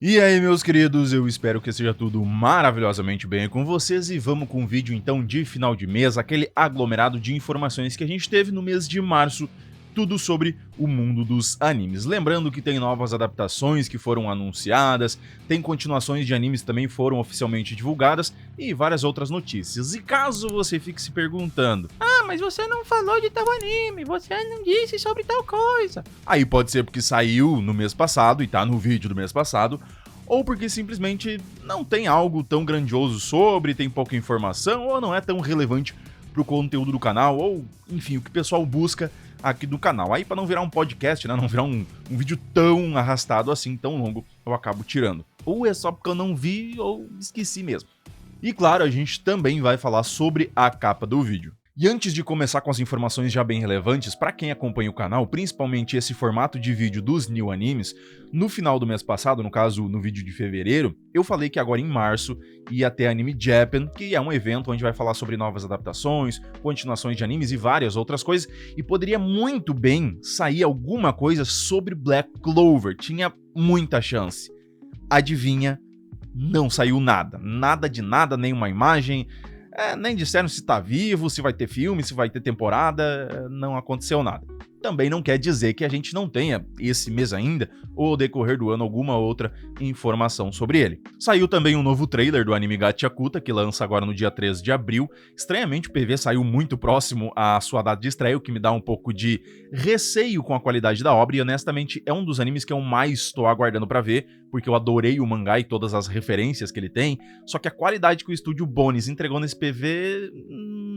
E aí, meus queridos, eu espero que seja tudo maravilhosamente bem com vocês e vamos com um vídeo então de final de mês, aquele aglomerado de informações que a gente teve no mês de março, tudo sobre o mundo dos animes. Lembrando que tem novas adaptações que foram anunciadas, tem continuações de animes que também foram oficialmente divulgadas e várias outras notícias. E caso você fique se perguntando, Mas você não falou de tal anime, você não disse sobre tal coisa. aí pode ser porque saiu no mês passado e tá no vídeo do mês passado, ou porque simplesmente não tem algo tão grandioso sobre, tem pouca informação, ou não é tão relevante pro conteúdo do canal, ou enfim, o que o pessoal busca aqui do canal. Aí pra não virar um podcast, né, não virar um vídeo tão arrastado assim, tão longo, eu acabo tirando. Ou é só porque eu não vi, ou esqueci mesmo. E claro, a gente também vai falar sobre a capa do vídeo. E antes de começar com as informações já bem relevantes, para quem acompanha o canal, principalmente esse formato de vídeo dos new animes, no final do mês passado, no caso no vídeo de fevereiro, eu falei que agora em março ia ter Anime Japan, que é um evento onde vai falar sobre novas adaptações, continuações de animes e várias outras coisas, e poderia muito bem sair alguma coisa sobre Black Clover, tinha muita chance. Adivinha? Não saiu nada, nada de nada, nenhuma imagem, nem disseram se tá vivo, se vai ter filme, se vai ter temporada, não aconteceu nada. Também não quer dizer que a gente não tenha, esse mês ainda, ou ao decorrer do ano, alguma outra informação sobre ele. Saiu também um novo trailer do anime Gachakuta, que lança agora no dia 13 de abril. Estranhamente, o PV saiu muito próximo à sua data de estreia, o que me dá um pouco de receio com a qualidade da obra, e honestamente é um dos animes que eu mais estou aguardando pra ver, porque eu adorei o mangá e todas as referências que ele tem, só que a qualidade que o estúdio Bones entregou nesse PV,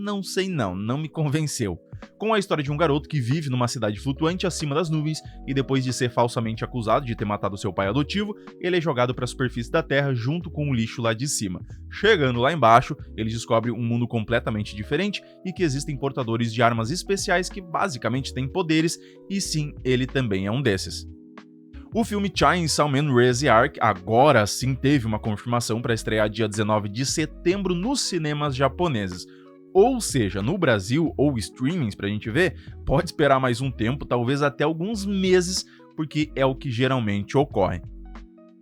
não sei não me convenceu. Com a história de um garoto que vive numa cidade flutuante acima das nuvens e depois de ser falsamente acusado de ter matado seu pai adotivo, ele é jogado para a superfície da Terra junto com o lixo lá de cima. Chegando lá embaixo, ele descobre um mundo completamente diferente e que existem portadores de armas especiais que basicamente têm poderes, e sim, ele também é um desses. O filme Chainsaw Man Resurrect agora sim teve uma confirmação para estrear dia 19 de setembro nos cinemas japoneses. Ou seja, no Brasil, ou streamings pra gente ver, pode esperar mais um tempo, talvez até alguns meses, porque é o que geralmente ocorre.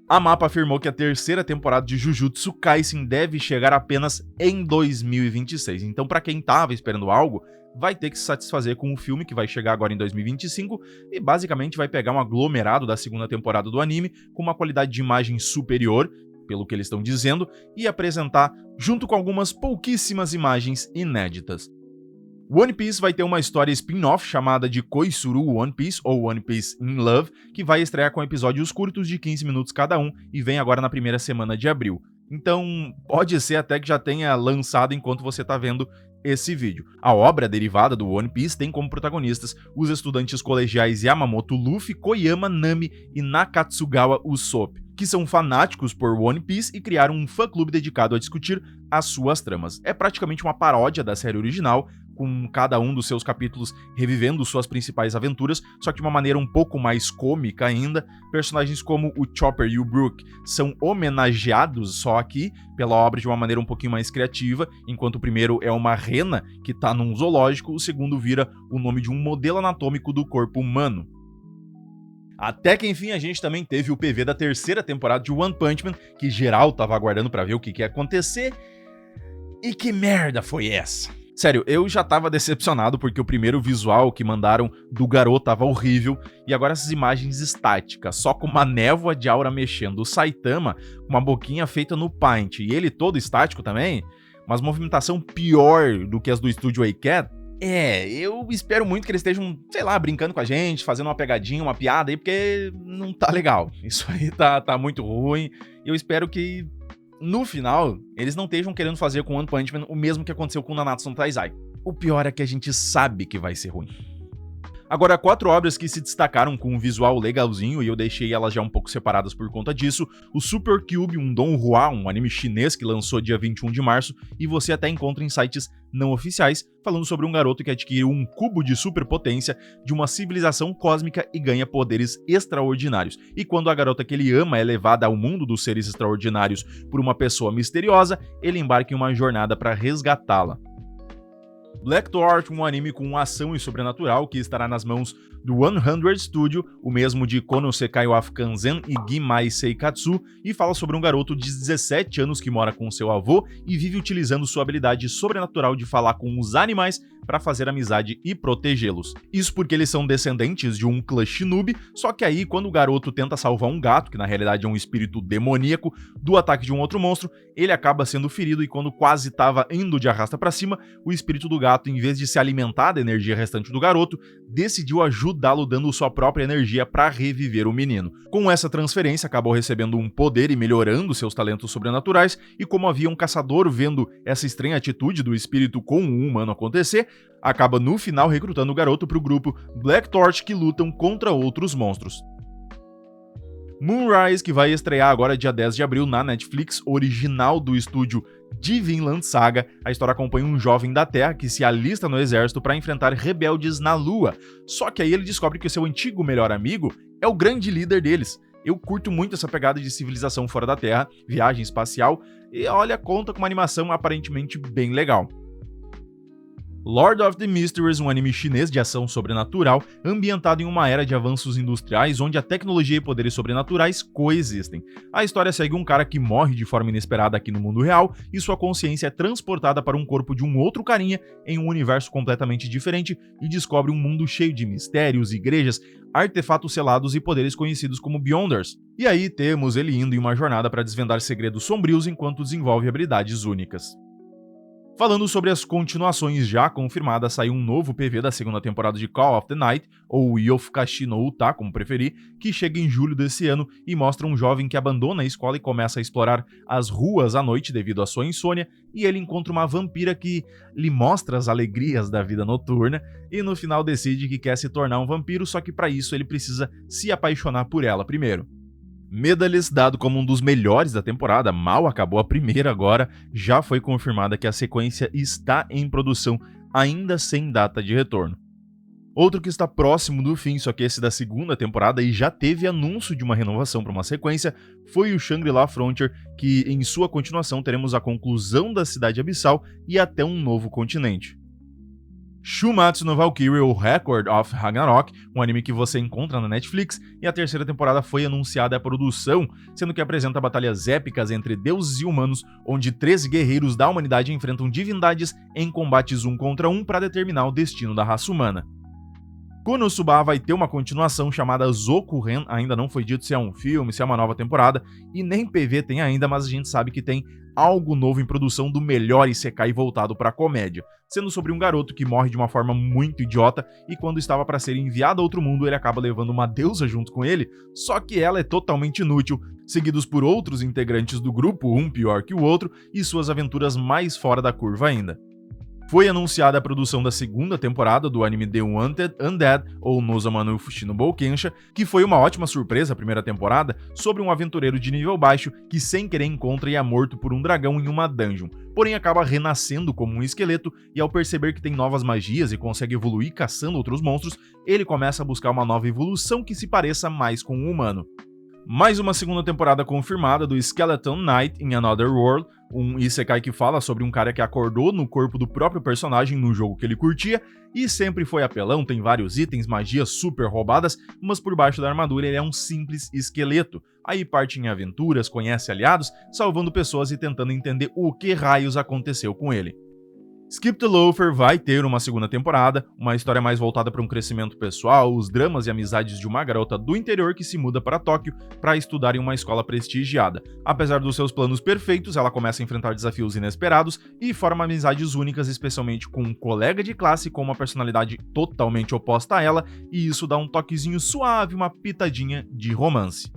A MAPA afirmou que a terceira temporada de Jujutsu Kaisen deve chegar apenas em 2026. Então, pra quem tava esperando algo, vai ter que se satisfazer com o filme que vai chegar agora em 2025 e basicamente vai pegar um aglomerado da segunda temporada do anime com uma qualidade de imagem superior, pelo que eles estão dizendo, e apresentar junto com algumas pouquíssimas imagens inéditas. One Piece vai ter uma história spin-off chamada de Koisuru One Piece, ou One Piece in Love, que vai estrear com episódios curtos de 15 minutos cada um e vem agora na primeira semana de abril. Então, pode ser até que já tenha lançado enquanto você está vendo esse vídeo. A obra derivada do One Piece tem como protagonistas os estudantes colegiais Yamamoto Luffy, Koyama, Nami e Nakatsugawa Usopp, que são fanáticos por One Piece e criaram um fã-clube dedicado a discutir as suas tramas. É praticamente uma paródia da série original, com cada um dos seus capítulos revivendo suas principais aventuras, só que de uma maneira um pouco mais cômica ainda. Personagens como o Chopper e o Brook são homenageados só aqui pela obra de uma maneira um pouquinho mais criativa, enquanto o primeiro é uma rena que tá num zoológico, o segundo vira o nome de um modelo anatômico do corpo humano. Até que enfim a gente também teve o PV da terceira temporada de One Punch Man, que geral tava aguardando pra ver o que ia acontecer. E que merda foi essa? Sério, eu já tava decepcionado porque o primeiro visual que mandaram do garoto tava horrível, e agora essas imagens estáticas, só com uma névoa de aura mexendo, o Saitama com uma boquinha feita no Paint, e ele todo estático também, mas movimentação pior do que as do estúdio A-Cat. Eu espero muito que eles estejam, sei lá, brincando com a gente, fazendo uma pegadinha, uma piada aí, porque não tá legal. Isso aí tá muito ruim, e eu espero que no final, eles não estejam querendo fazer com One Punch Man o mesmo que aconteceu com Nanatsu no Taizai. O pior é que a gente sabe que vai ser ruim. Agora, 4 obras que se destacaram com um visual legalzinho, e eu deixei elas já um pouco separadas por conta disso: o Super Cube, um Donghua, um anime chinês que lançou dia 21 de março, e você até encontra em sites não oficiais, falando sobre um garoto que adquire um cubo de superpotência de uma civilização cósmica e ganha poderes extraordinários. E quando a garota que ele ama é levada ao mundo dos seres extraordinários por uma pessoa misteriosa, ele embarca em uma jornada para resgatá-la. Black Torch, um anime com ação e sobrenatural que estará nas mãos do 100 Studio, o mesmo de Konosekai wa Fukanzen e Gimai Seikatsu, e fala sobre um garoto de 17 anos que mora com seu avô e vive utilizando sua habilidade sobrenatural de falar com os animais para fazer amizade e protegê-los. Isso porque eles são descendentes de um clã Shinobi, só que aí quando o garoto tenta salvar um gato, que na realidade é um espírito demoníaco, do ataque de um outro monstro, ele acaba sendo ferido e quando quase estava indo de arrasta para cima, o espírito do gato, em vez de se alimentar da energia restante do garoto, decidiu ajudá-lo dando sua própria energia para reviver o menino. Com essa transferência, acabou recebendo um poder e melhorando seus talentos sobrenaturais, e como havia um caçador vendo essa estranha atitude do espírito com um humano acontecer, acaba no final recrutando o garoto para o grupo Black Torch que lutam contra outros monstros. Moonrise, que vai estrear agora dia 10 de abril na Netflix, original do estúdio de Vinland Saga. A história acompanha um jovem da Terra que se alista no exército para enfrentar rebeldes na Lua. Só que aí ele descobre que o seu antigo melhor amigo é o grande líder deles. Eu curto muito essa pegada de civilização fora da Terra, viagem espacial, e olha, conta com uma animação aparentemente bem legal. Lord of the Mysteries, um anime chinês de ação sobrenatural, ambientado em uma era de avanços industriais onde a tecnologia e poderes sobrenaturais coexistem. A história segue um cara que morre de forma inesperada aqui no mundo real e sua consciência é transportada para um corpo de um outro carinha em um universo completamente diferente e descobre um mundo cheio de mistérios, igrejas, artefatos selados e poderes conhecidos como Beyonders. E aí temos ele indo em uma jornada para desvendar segredos sombrios enquanto desenvolve habilidades únicas. Falando sobre as continuações já confirmadas, saiu um novo PV da segunda temporada de Call of the Night, ou Yofukashi no Uta, como preferir, que chega em julho desse ano e mostra um jovem que abandona a escola e começa a explorar as ruas à noite devido à sua insônia, e ele encontra uma vampira que lhe mostra as alegrias da vida noturna, e no final decide que quer se tornar um vampiro, só que para isso ele precisa se apaixonar por ela primeiro. Medalist, dado como um dos melhores da temporada, mal acabou a primeira agora, já foi confirmada que a sequência está em produção, ainda sem data de retorno. Outro que está próximo do fim, só que esse da segunda temporada e já teve anúncio de uma renovação para uma sequência, foi o Shangri-La Frontier, que em sua continuação teremos a conclusão da Cidade Abissal e até um novo continente. Shumatsu no Valkyrie, ou Record of Ragnarok, um anime que você encontra na Netflix, e a terceira temporada foi anunciada a produção, sendo que apresenta batalhas épicas entre deuses e humanos, onde 13 guerreiros da humanidade enfrentam divindades em combates um contra um para determinar o destino da raça humana. Konosuba vai ter uma continuação chamada Zokuren, ainda não foi dito se é um filme, se é uma nova temporada, e nem PV tem ainda, mas a gente sabe que tem algo novo em produção do melhor isekai voltado para a comédia, sendo sobre um garoto que morre de uma forma muito idiota e quando estava para ser enviado a outro mundo ele acaba levando uma deusa junto com ele, só que ela é totalmente inútil, seguidos por outros integrantes do grupo, um pior que o outro, e suas aventuras mais fora da curva ainda. Foi anunciada a produção da segunda temporada do anime The Wanted Undead, ou Nozama Fushi no Boukensha, que foi uma ótima surpresa a primeira temporada, sobre um aventureiro de nível baixo que sem querer encontra e é morto por um dragão em uma dungeon, porém acaba renascendo como um esqueleto e ao perceber que tem novas magias e consegue evoluir caçando outros monstros, ele começa a buscar uma nova evolução que se pareça mais com um humano. Mais uma segunda temporada confirmada do Skeleton Knight in Another World, um isekai que fala sobre um cara que acordou no corpo do próprio personagem no jogo que ele curtia, e sempre foi apelão, tem vários itens, magias super roubadas, mas por baixo da armadura ele é um simples esqueleto. Aí parte em aventuras, conhece aliados, salvando pessoas e tentando entender o que raios aconteceu com ele. Skip the Loafer vai ter uma segunda temporada, uma história mais voltada para um crescimento pessoal, os dramas e amizades de uma garota do interior que se muda para Tóquio para estudar em uma escola prestigiada. Apesar dos seus planos perfeitos, ela começa a enfrentar desafios inesperados e forma amizades únicas, especialmente com um colega de classe com uma personalidade totalmente oposta a ela, e isso dá um toquezinho suave, uma pitadinha de romance.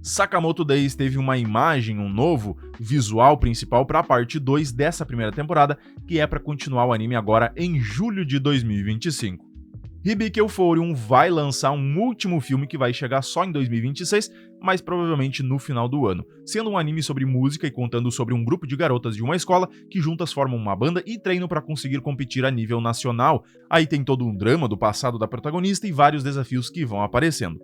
Sakamoto Days teve uma imagem, um novo visual principal para a parte 2 dessa primeira temporada, que é para continuar o anime agora em julho de 2025. Hibiki Euphorium vai lançar um último filme que vai chegar só em 2026, mas provavelmente no final do ano, sendo um anime sobre música e contando sobre um grupo de garotas de uma escola que juntas formam uma banda e treinam para conseguir competir a nível nacional. Aí tem todo um drama do passado da protagonista e vários desafios que vão aparecendo.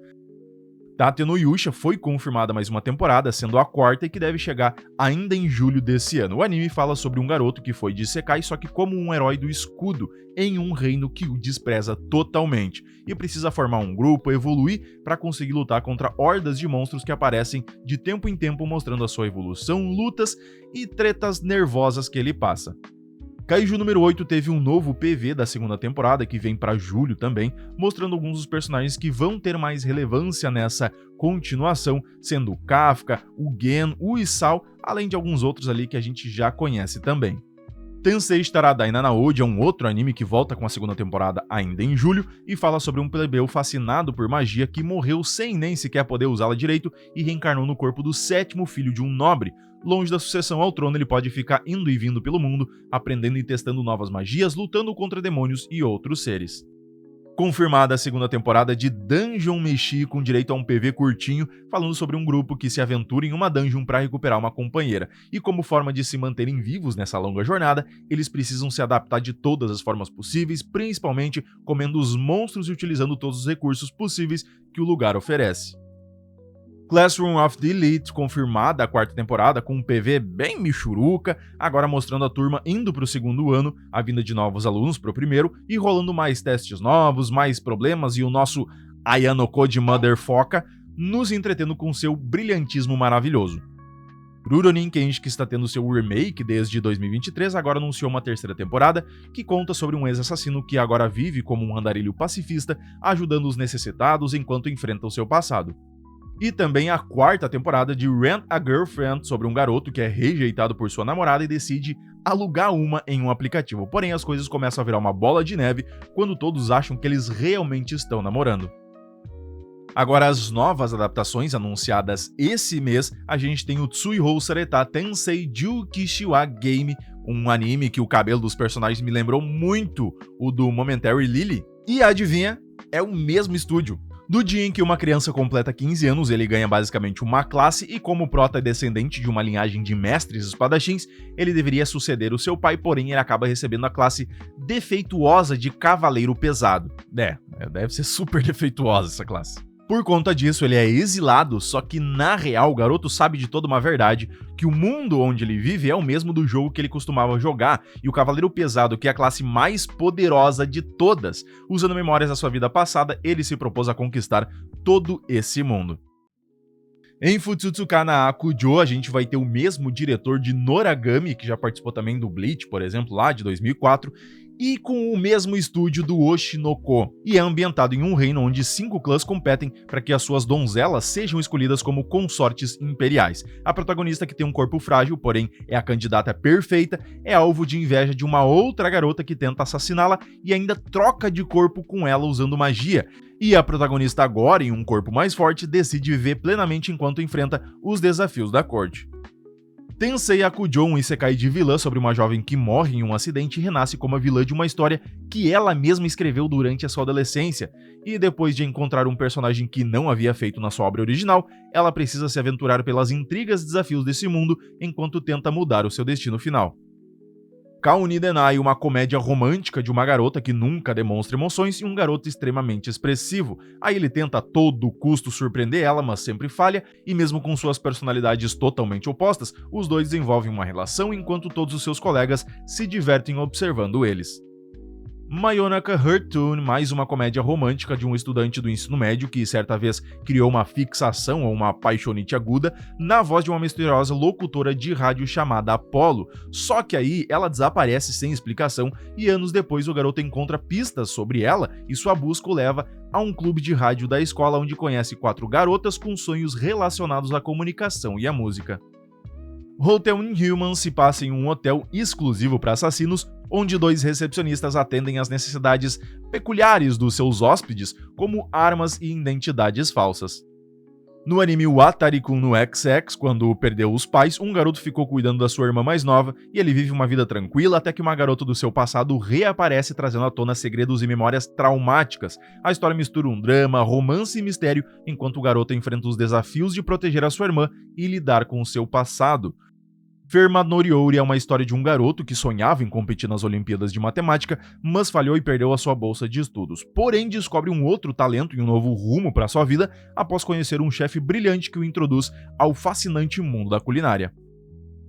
Tate no Yusha foi confirmada mais uma temporada, sendo a quarta e que deve chegar ainda em julho desse ano. O anime fala sobre um garoto que foi de Isekai, só que como um herói do escudo, em um reino que o despreza totalmente, e precisa formar um grupo, evoluir para conseguir lutar contra hordas de monstros que aparecem de tempo em tempo, mostrando a sua evolução, lutas e tretas nervosas que ele passa. Kaiju número 8 teve um novo PV da segunda temporada, que vem para julho também, mostrando alguns dos personagens que vão ter mais relevância nessa continuação, sendo o Kafka, o Gen, o Isao, além de alguns outros ali que a gente já conhece também. Tensei Shitaradai Nanaoji é um outro anime que volta com a segunda temporada ainda em julho e fala sobre um plebeu fascinado por magia que morreu sem nem sequer poder usá-la direito e reencarnou no corpo do 7º filho de um nobre. Longe da sucessão ao trono, ele pode ficar indo e vindo pelo mundo, aprendendo e testando novas magias, lutando contra demônios e outros seres. Confirmada a segunda temporada de Dungeon Meshi com direito a um PV curtinho, falando sobre um grupo que se aventura em uma dungeon para recuperar uma companheira. E como forma de se manterem vivos nessa longa jornada, eles precisam se adaptar de todas as formas possíveis, principalmente comendo os monstros e utilizando todos os recursos possíveis que o lugar oferece. Classroom of the Elite, confirmada a quarta temporada com um PV bem michuruca, agora mostrando a turma indo para o segundo ano, a vinda de novos alunos para o primeiro e rolando mais testes novos, mais problemas e o nosso Ayanoko de Motherfoca nos entretendo com seu brilhantismo maravilhoso. Rurouni Kenshin, que está tendo seu remake desde 2023, agora anunciou uma terceira temporada que conta sobre um ex-assassino que agora vive como um andarilho pacifista, ajudando os necessitados enquanto enfrenta o seu passado. E também a quarta temporada de Rent a Girlfriend, sobre um garoto que é rejeitado por sua namorada e decide alugar uma em um aplicativo. Porém, as coisas começam a virar uma bola de neve quando todos acham que eles realmente estão namorando. Agora, as novas adaptações anunciadas esse mês, a gente tem o Tsuihou Sareta Tensei Jukishiwa Game, um anime que o cabelo dos personagens me lembrou muito o do Momentary Lily. E adivinha? É o mesmo estúdio. Do dia em que uma criança completa 15 anos, ele ganha basicamente uma classe e como prota descendente de uma linhagem de mestres espadachins, ele deveria suceder o seu pai, porém ele acaba recebendo a classe defeituosa de Cavaleiro Pesado. Deve ser super defeituosa essa classe. Por conta disso, ele é exilado, só que na real o garoto sabe de toda uma verdade, que o mundo onde ele vive é o mesmo do jogo que ele costumava jogar, e o Cavaleiro Pesado, que é a classe mais poderosa de todas, usando memórias da sua vida passada, ele se propôs a conquistar todo esse mundo. Em Futsutsuka na Akujo, a gente vai ter o mesmo diretor de Noragami, que já participou também do Bleach, por exemplo, lá de 2004, e com o mesmo estúdio do Oshinoko, e é ambientado em um reino onde 5 clãs competem para que as suas donzelas sejam escolhidas como consortes imperiais. A protagonista, que tem um corpo frágil, porém é a candidata perfeita, é alvo de inveja de uma outra garota que tenta assassiná-la e ainda troca de corpo com ela usando magia. E a protagonista agora, em um corpo mais forte, decide viver plenamente enquanto enfrenta os desafios da corte. Tensei Akujo, um isekai de vilã sobre uma jovem que morre em um acidente e renasce como a vilã de uma história que ela mesma escreveu durante a sua adolescência, e depois de encontrar um personagem que não havia feito na sua obra original, ela precisa se aventurar pelas intrigas e desafios desse mundo enquanto tenta mudar o seu destino final. Kauni Denai, uma comédia romântica de uma garota que nunca demonstra emoções e um garoto extremamente expressivo. Aí ele tenta a todo custo surpreender ela, mas sempre falha, e mesmo com suas personalidades totalmente opostas, os dois desenvolvem uma relação enquanto todos os seus colegas se divertem observando eles. Mayonaka Heartune, mais uma comédia romântica de um estudante do ensino médio que certa vez criou uma fixação ou uma paixonite aguda na voz de uma misteriosa locutora de rádio chamada Apollo. Só que aí ela desaparece sem explicação e anos depois o garoto encontra pistas sobre ela e sua busca o leva a um clube de rádio da escola onde conhece 4 garotas com sonhos relacionados à comunicação e à música. Hotel Inhuman se passa em um hotel exclusivo para assassinos, onde 2 recepcionistas atendem às necessidades peculiares dos seus hóspedes, como armas e identidades falsas. No anime Watari-kun no XX, quando perdeu os pais, um garoto ficou cuidando da sua irmã mais nova e ele vive uma vida tranquila até que uma garota do seu passado reaparece trazendo à tona segredos e memórias traumáticas. A história mistura um drama, romance e mistério, enquanto o garoto enfrenta os desafios de proteger a sua irmã e lidar com o seu passado. Fermat Noriori é uma história de um garoto que sonhava em competir nas Olimpíadas de Matemática, mas falhou e perdeu a sua bolsa de estudos. Porém, descobre um outro talento e um novo rumo para sua vida após conhecer um chefe brilhante que o introduz ao fascinante mundo da culinária.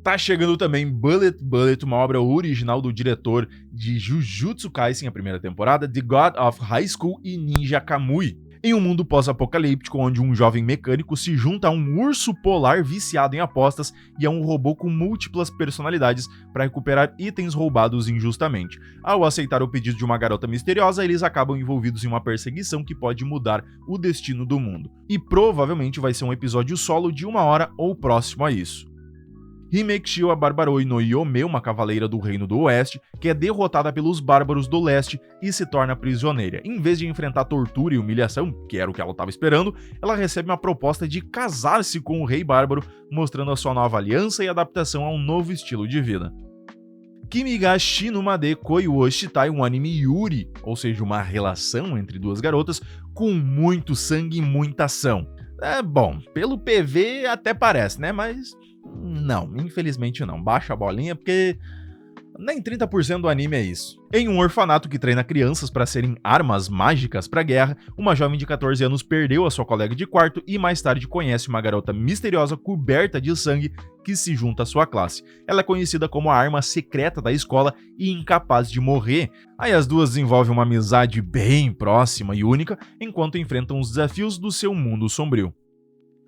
Tá chegando também Bullet Bullet, uma obra original do diretor de Jujutsu Kaisen, a primeira temporada, The God of High School e Ninja Kamui. Em um mundo pós-apocalíptico, onde um jovem mecânico se junta a um urso polar viciado em apostas e a um robô com múltiplas personalidades para recuperar itens roubados injustamente. Ao aceitar o pedido de uma garota misteriosa, eles acabam envolvidos em uma perseguição que pode mudar o destino do mundo. E provavelmente vai ser um episódio solo de 1 hora ou próximo a isso. Himekishio Barbaroi no Yome, uma cavaleira do Reino do Oeste, que é derrotada pelos bárbaros do Leste e se torna prisioneira. Em vez de enfrentar tortura e humilhação, que era o que ela estava esperando, ela recebe uma proposta de casar-se com o rei bárbaro, mostrando a sua nova aliança e adaptação a um novo estilo de vida. Kimigashi no Made Koi wo Shitai, um anime yuri, ou seja, uma relação entre duas garotas, com muito sangue e muita ação. Bom, pelo PV até parece, né, mas... não, infelizmente não. Baixa a bolinha porque nem 30% do anime é isso. Em um orfanato que treina crianças para serem armas mágicas para guerra, uma jovem de 14 anos perdeu a sua colega de quarto e mais tarde conhece uma garota misteriosa coberta de sangue que se junta à sua classe. Ela é conhecida como a arma secreta da escola e incapaz de morrer. Aí as duas desenvolvem uma amizade bem próxima e única enquanto enfrentam os desafios do seu mundo sombrio.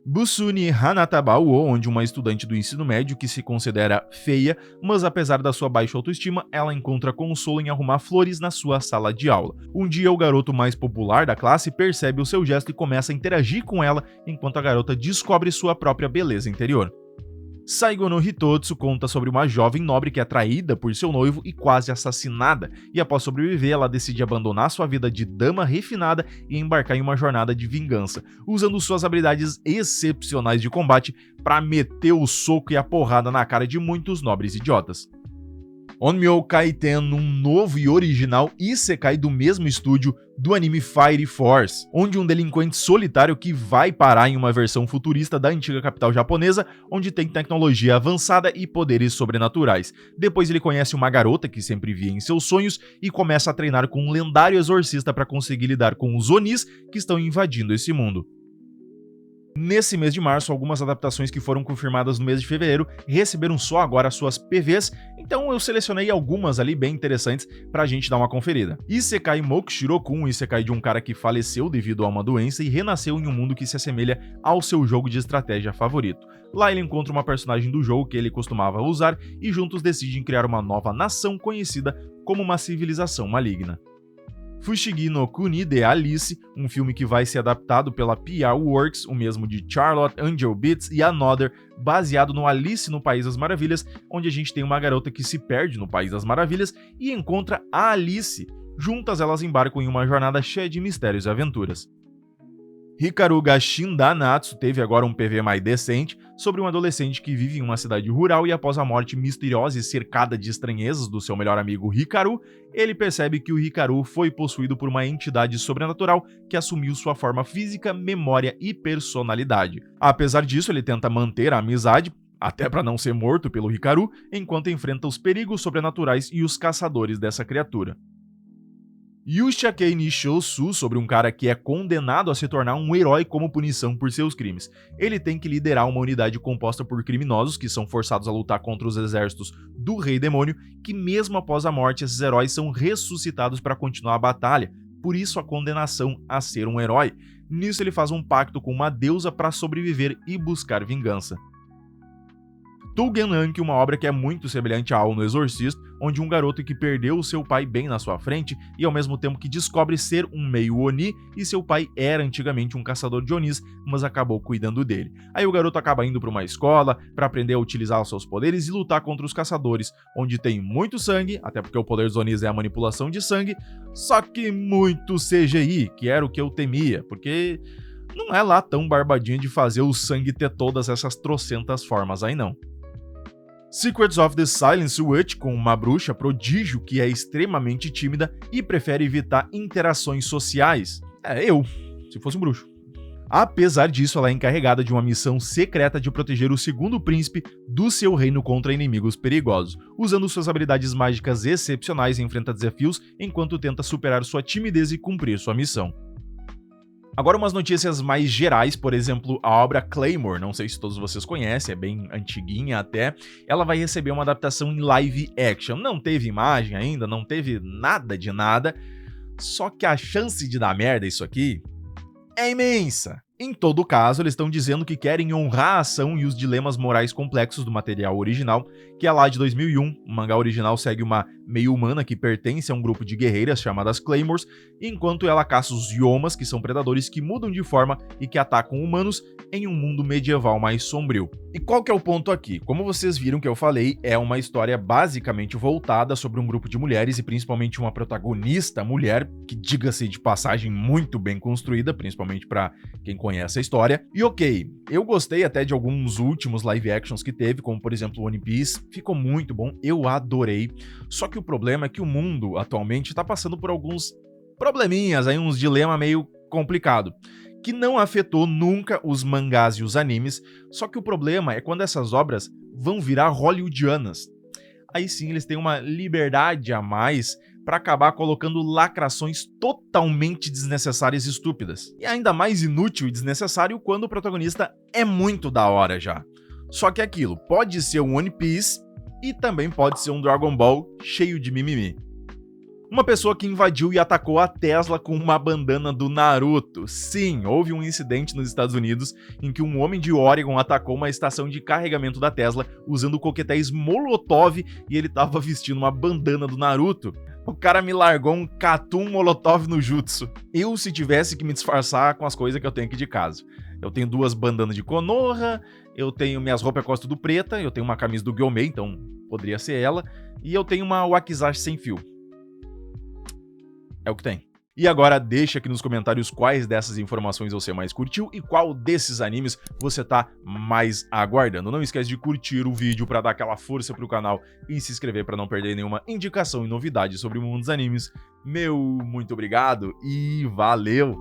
Busuni Hanatabao, onde uma estudante do ensino médio que se considera feia, mas apesar da sua baixa autoestima, ela encontra consolo em arrumar flores na sua sala de aula. Um dia, o garoto mais popular da classe percebe o seu gesto e começa a interagir com ela, enquanto a garota descobre sua própria beleza interior. Saigo no Hitotsu conta sobre uma jovem nobre que é traída por seu noivo e quase assassinada, e após sobreviver, ela decide abandonar sua vida de dama refinada e embarcar em uma jornada de vingança, usando suas habilidades excepcionais de combate para meter o soco e a porrada na cara de muitos nobres idiotas. Onmyo Kaiten, um novo e original isekai do mesmo estúdio do anime Fire Force, onde um delinquente solitário que vai parar em uma versão futurista da antiga capital japonesa, onde tem tecnologia avançada e poderes sobrenaturais. Depois ele conhece uma garota que sempre via em seus sonhos e começa a treinar com um lendário exorcista para conseguir lidar com os Onis que estão invadindo esse mundo. Nesse mês de março, algumas adaptações que foram confirmadas no mês de fevereiro receberam só agora suas PVs, então eu selecionei algumas ali bem interessantes pra gente dar uma conferida. Isekai Mokushiroku, um isekai de um cara que faleceu devido a uma doença e renasceu em um mundo que se assemelha ao seu jogo de estratégia favorito. Lá ele encontra uma personagem do jogo que ele costumava usar e juntos decidem criar uma nova nação conhecida como uma civilização maligna. Fushigi no Kuni de Alice, um filme que vai ser adaptado pela PR Works, o mesmo de Charlotte, Angel Beats e Another, baseado no Alice no País das Maravilhas, onde a gente tem uma garota que se perde no País das Maravilhas e encontra a Alice. Juntas elas embarcam em uma jornada cheia de mistérios e aventuras. Hikaru ga Shindanatsu teve agora um PV mais decente sobre um adolescente que vive em uma cidade rural e após a morte misteriosa e cercada de estranhezas do seu melhor amigo Hikaru, ele percebe que o Hikaru foi possuído por uma entidade sobrenatural que assumiu sua forma física, memória e personalidade. Apesar disso, ele tenta manter a amizade, até para não ser morto pelo Hikaru, enquanto enfrenta os perigos sobrenaturais e os caçadores dessa criatura. Yushakei Nishousu, sobre um cara que é condenado a se tornar um herói como punição por seus crimes. Ele tem que liderar uma unidade composta por criminosos que são forçados a lutar contra os exércitos do Rei Demônio, que mesmo após a morte esses heróis são ressuscitados para continuar a batalha, por isso a condenação a ser um herói. Nisso ele faz um pacto com uma deusa para sobreviver e buscar vingança. Tougen Anki, uma obra que é muito semelhante a Ao no Exorcista, onde um garoto que perdeu o seu pai bem na sua frente e ao mesmo tempo que descobre ser um meio Oni e seu pai era antigamente um caçador de Onis, mas acabou cuidando dele. Aí o garoto acaba indo para uma escola para aprender a utilizar os seus poderes e lutar contra os caçadores, onde tem muito sangue, até porque o poder dos Onis é a manipulação de sangue, só que muito CGI, que era o que eu temia, porque não é lá tão barbadinho de fazer o sangue ter todas essas trocentas formas aí não. Secrets of the Silence Witch, com uma bruxa prodígio que é extremamente tímida e prefere evitar interações sociais. Eu, se fosse um bruxo. Apesar disso, ela é encarregada de uma missão secreta de proteger o segundo príncipe do seu reino contra inimigos perigosos. Usando suas habilidades mágicas excepcionais, enfrenta desafios enquanto tenta superar sua timidez e cumprir sua missão. Agora umas notícias mais gerais, por exemplo, a obra Claymore, não sei se todos vocês conhecem, é bem antiguinha até, ela vai receber uma adaptação em live action. Não teve imagem ainda, não teve nada de nada, só que a chance de dar merda isso aqui é imensa. Em todo caso, eles estão dizendo que querem honrar a ação e os dilemas morais complexos do material original, que é lá de 2001. O mangá original segue uma meio-humana que pertence a um grupo de guerreiras chamadas Claymores, enquanto ela caça os Yomas, que são predadores que mudam de forma e que atacam humanos em um mundo medieval mais sombrio. E qual que é o ponto aqui? Como vocês viram que eu falei, é uma história basicamente voltada sobre um grupo de mulheres e principalmente uma protagonista mulher, que diga-se de passagem muito bem construída, principalmente para quem conhece a história. E ok, eu gostei até de alguns últimos live actions que teve, como por exemplo One Piece, ficou muito bom, eu adorei. Só que o problema é que o mundo atualmente está passando por alguns probleminhas, aí uns dilemas meio complicado, que não afetou nunca os mangás e os animes, só que o problema é quando essas obras vão virar hollywoodianas. Aí sim eles têm uma liberdade a mais para acabar colocando lacrações totalmente desnecessárias e estúpidas. E ainda mais inútil e desnecessário quando o protagonista é muito da hora já. Só que aquilo pode ser um One Piece e também pode ser um Dragon Ball cheio de mimimi. Uma pessoa que invadiu e atacou a Tesla com uma bandana do Naruto. Sim, houve um incidente nos Estados Unidos em que um homem de Oregon atacou uma estação de carregamento da Tesla usando coquetéis Molotov e ele tava vestindo uma bandana do Naruto. O cara me largou um Katum Molotov no Jutsu. Eu, se tivesse que me disfarçar com as coisas que eu tenho aqui de casa. Eu tenho 2 bandanas de Konoha, eu tenho minhas roupas costas tudo preta, eu tenho uma camisa do Gyomei, então poderia ser ela, e eu tenho uma Wakizashi sem fio. É o que tem. E agora deixa aqui nos comentários quais dessas informações você mais curtiu e qual desses animes você tá mais aguardando. Não esquece de curtir o vídeo para dar aquela força pro canal e se inscrever para não perder nenhuma indicação e novidade sobre o mundo dos animes. Meu muito obrigado e valeu!